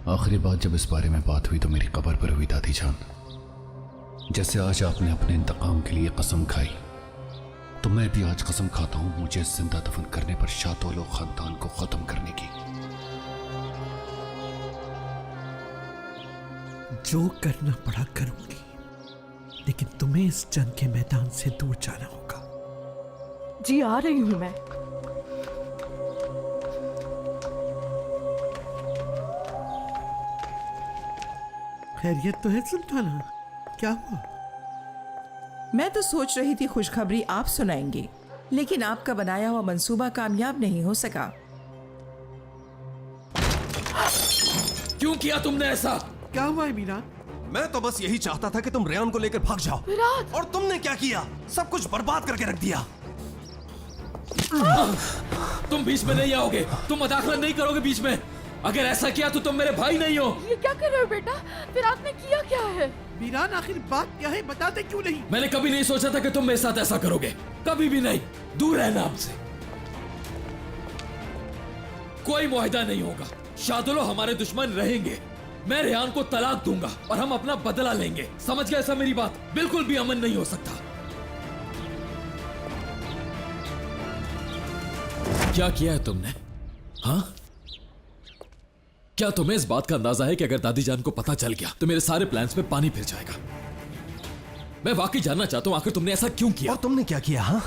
आखिरी बात जब इस बारे में बात हुई तो मेरी कब्र पर हुई दादी जान। जैसे आज आपने अपने इंतकाम के लिए कसम खाई, तो मैं भी आज कसम खाता हूं मुझे जिंदा दफन करने पर शादोलो खानदान को खत्म करने की। जो करना पड़ा करूंगी, लेकिन तुम्हें इस जंग के मैदान से दूर जाना होगा। जी आ रही हूं मैं। खैरियत तो है सुल्ताना? क्या हुआ? मैं तो सोच रही थी खुशखबरी आप सुनाएंगे, लेकिन आपका बनाया हुआ मंसूबा कामयाब नहीं हो सका। क्यों किया तुमने ऐसा? क्या हुआ है मीरा? मैं तो बस यही चाहता था कि तुम रेयान को लेकर भाग जाओ, और तुमने क्या किया? सब कुछ बर्बाद करके रख दिया। तुम बीच में नहीं आओगे, तुम मदाखलत नहीं करोगे बीच में। अगर ऐसा किया तो तुम मेरे भाई नहीं हो। ये क्या कर रहे हो बेटा? फिर आपने किया क्या है? मीरान आखिर बात क्या है, बताते क्यों नहीं? मैंने कभी नहीं सोचा था कि तुम मेरे साथ ऐसा करोगे, कभी भी नहीं। दूर रहना हमसे। कोई मुआहिदा नहीं होगा। शादुलो हमारे दुश्मन रहेंगे। मैं रेयान को तलाक दूंगा और हम अपना बदला लेंगे। समझ गए? ऐसा मेरी बात बिल्कुल भी अमन नहीं हो सकता। क्या किया है तुमने? हाँ, क्या तुम्हें इस बात का अंदाजा है कि अगर दादी जान को पता चल गया तो मेरे सारे प्लान्स में पानी फिर जाएगा? मैं वाकई जानना चाहता हूं आखिर तुमने ऐसा क्यों किया। और तुमने क्या किया? हाँ,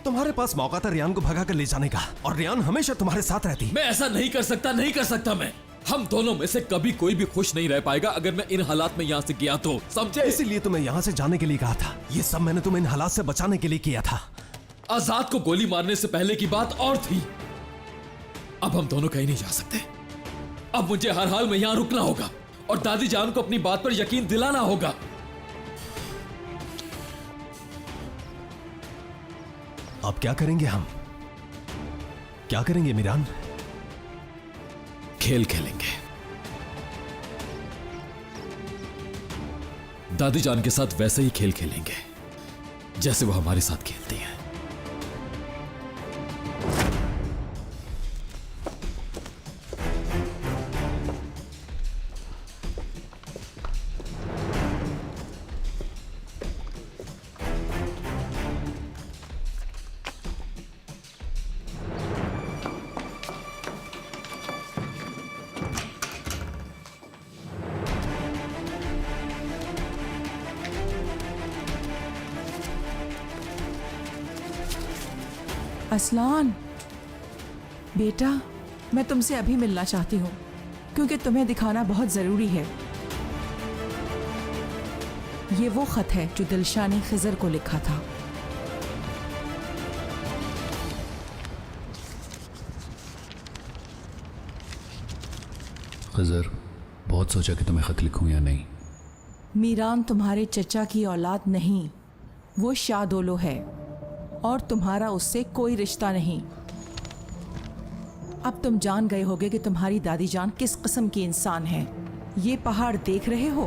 तुम्हारे पास मौका था रेयान को भगा कर ले जाने का, और रेयान हमेशा तुम्हारे साथ रहती। मैं ऐसा नहीं कर सकता, नहीं कर सकता मैं। हम दोनों में से कभी कोई भी खुश नहीं रह पाएगा अगर मैं इन हालात में यहाँ से गया तो, समझे? इसीलिए तुम्हें यहाँ से जाने के लिए कहा था। ये सब मैंने तुम्हें इन हालात से बचाने के लिए किया था। आजाद को गोली मारने से पहले की बात और थी। अब हम दोनों कहीं नहीं जा सकते। अब मुझे हर हाल में यहां रुकना होगा और दादी जान को अपनी बात पर यकीन दिलाना होगा। अब क्या करेंगे हम? क्या करेंगे मीरान? खेल खेलेंगे। दादी जान के साथ वैसे ही खेल खेलेंगे जैसे वो हमारे साथ खेलती हैं। असलान बेटा, मैं तुमसे अभी मिलना चाहती हूँ क्योंकि तुम्हें दिखाना बहुत जरूरी है। ये वो खत है जो दिलशा ने खिजर को लिखा था। खिजर, बहुत सोचा कि तुम्हें खत लिखूं या नहीं। मीरान तुम्हारे चचा की औलाद नहीं, वो शादोलो है और तुम्हारा उससे कोई रिश्ता नहीं। अब तुम जान गए होगे कि तुम्हारी दादी जान किस किस्म की इंसान है। ये पहाड़ देख रहे हो,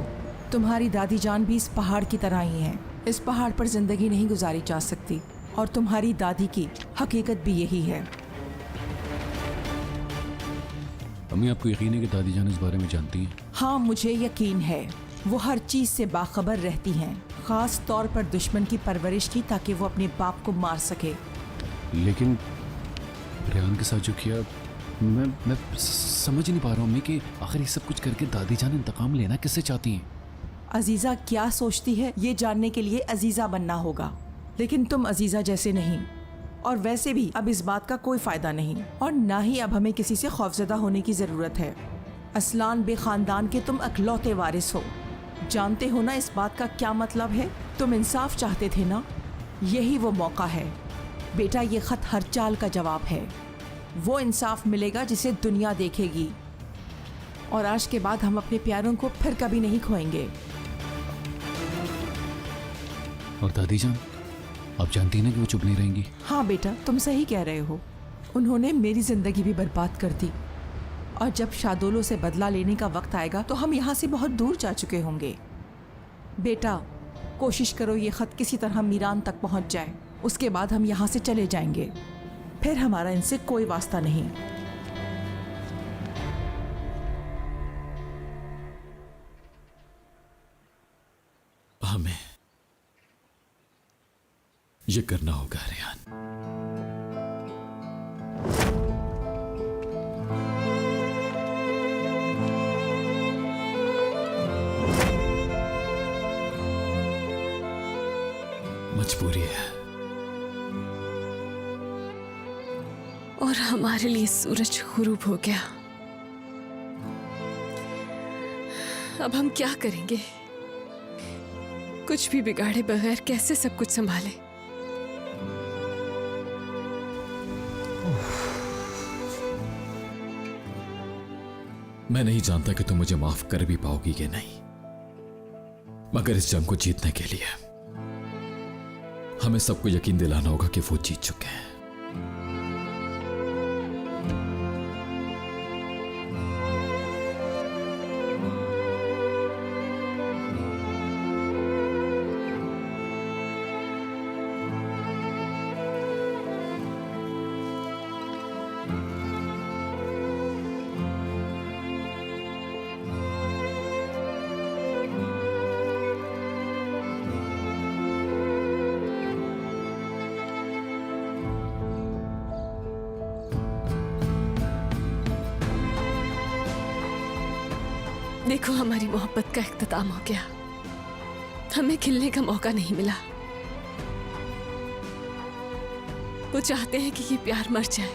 तुम्हारी दादी जान भी इस पहाड़ की तरह ही है। इस पहाड़ पर जिंदगी नहीं गुजारी जा सकती और तुम्हारी दादी की हकीकत भी यही है। अम्मी, आपको यकीन है कि दादी जान इस बारे में जानती हैं? हाँ, मुझे यकीन है। वो हर चीज से बाखबर रहती हैं, खास तौर पर दुश्मन की परवरिश की, ताकि वो अपने बाप को मार सके। लेकिन रेयान के साथ जो किया, मैं समझ नहीं पा रहा हूँ अम्मी कि आखिर ये सब कुछ करके दादी जान इंतकाम लेना किससे चाहती हैं? अजीजा क्या सोचती है ये जानने के लिए अजीजा बनना होगा, लेकिन तुम अजीजा जैसे नहीं। और वैसे भी अब इस बात का कोई फायदा नहीं, और ना ही अब हमें किसी से खौफजदा होने की जरूरत है। असलान बे खानदान के तुम अकलौते वारिस हो। जानते हो ना इस बात का क्या मतलब है? तुम इंसाफ चाहते थे ना, यही वो मौका है बेटा। ये खत हर चाल का जवाब है। वो इंसाफ मिलेगा जिसे दुनिया देखेगी, और आज के बाद हम अपने प्यारों को फिर कभी नहीं खोएंगे। और दादी जान, आप जानती ना कि वो चुप नहीं रहेंगी। हाँ बेटा, तुम सही कह रहे हो। उन्होंने मेरी जिंदगी भी बर्बाद कर दी, और जब शादोलो से बदला लेने का वक्त आएगा तो हम यहाँ से बहुत दूर जा चुके होंगे। बेटा, कोशिश करो ये खत किसी तरह मीरान तक पहुँच जाए, उसके बाद हम यहाँ से चले जाएंगे। फिर हमारा इनसे कोई वास्ता नहीं। हमें ये करना होगा रेहान। मजबूरी है। और हमारे लिए सूरज गुरूब हो गया। अब हम क्या करेंगे? कुछ भी बिगाड़े बगैर कैसे सब कुछ संभाले? मैं नहीं जानता कि तुम मुझे माफ कर भी पाओगी कि नहीं, मगर इस जंग को जीतने के लिए हमें सबको यकीन दिलाना होगा कि वो जीत चुके हैं। देखो, हमारी मोहब्बत का इख्तिताम हो गया। हमें खिलने का मौका नहीं मिला। वो चाहते हैं कि ये प्यार मर जाए,